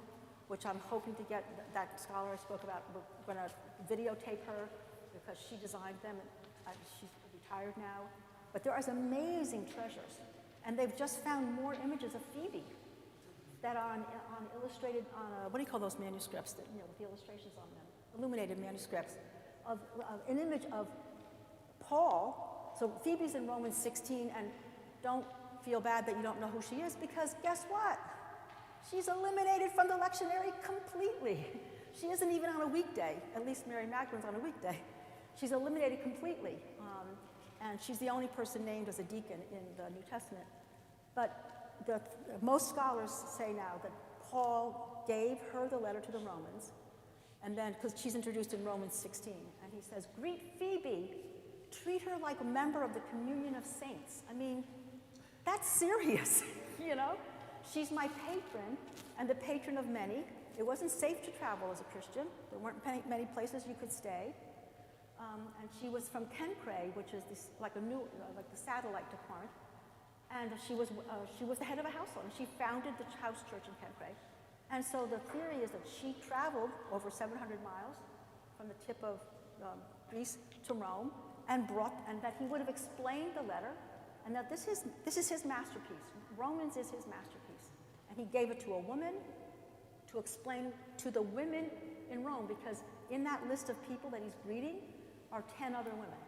which I'm hoping to get that scholar I spoke about. We're going to videotape her because she designed them. She's retired now. But there are amazing treasures. And they've just found more images of Phoebe that are on illustrated, what do you call those manuscripts, with the illustrations on them? Illuminated manuscripts of an image of Paul. So Phoebe's in Romans 16, and don't feel bad that you don't know who she is, because guess what? She's eliminated from the lectionary completely. She isn't even on a weekday. At least Mary Magdalene's on a weekday. She's eliminated completely. And she's the only person named as a deacon in the New Testament. But most scholars say now that Paul gave her the letter to the Romans, and then, because she's introduced in Romans 16, and he says, "Greet Phoebe, treat her like a member of the communion of saints." I mean, that's serious, She's my patron and the patron of many. It wasn't safe to travel as a Christian. There weren't many places you could stay. And she was from Kencray, which is like the satellite to Corinth. And she was the head of a household. And she founded the house church in Kencray. And so the theory is that she traveled over 700 miles from the tip of Greece to Rome, and that he would have explained the letter, and that this is his masterpiece. Romans is his masterpiece. And he gave it to a woman to explain to the women in Rome, because in that list of people that he's greeting are 10 other women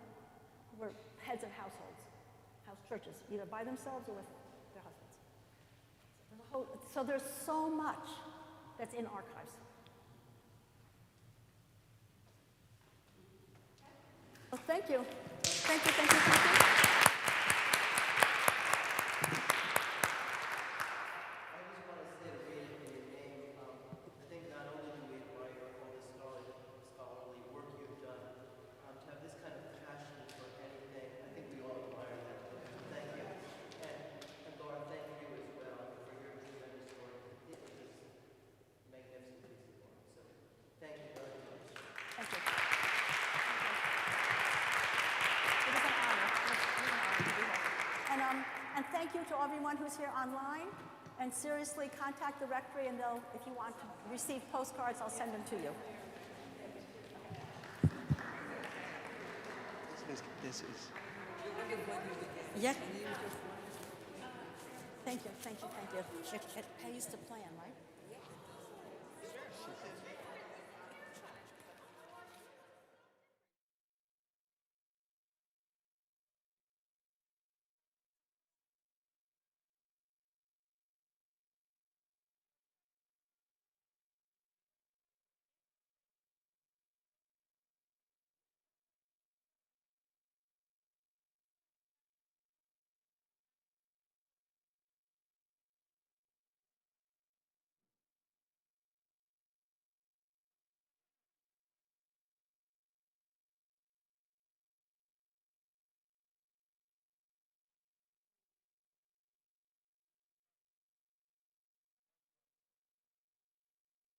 who were heads of households, house churches, either by themselves or with their husbands. So there's so much that's in archives. Well, thank you. Thank you, thank you, thank you. I just want to say to Rita, in your name, I think not only do we admire all the scholarly work you've done, to have this kind of passion for anything, I think we all admire that. who's here online, and seriously, contact the rectory, and they'll, if you want to receive postcards, I'll send them to you. This is. Yeah. Thank you, thank you, thank you. It pays to plan, right?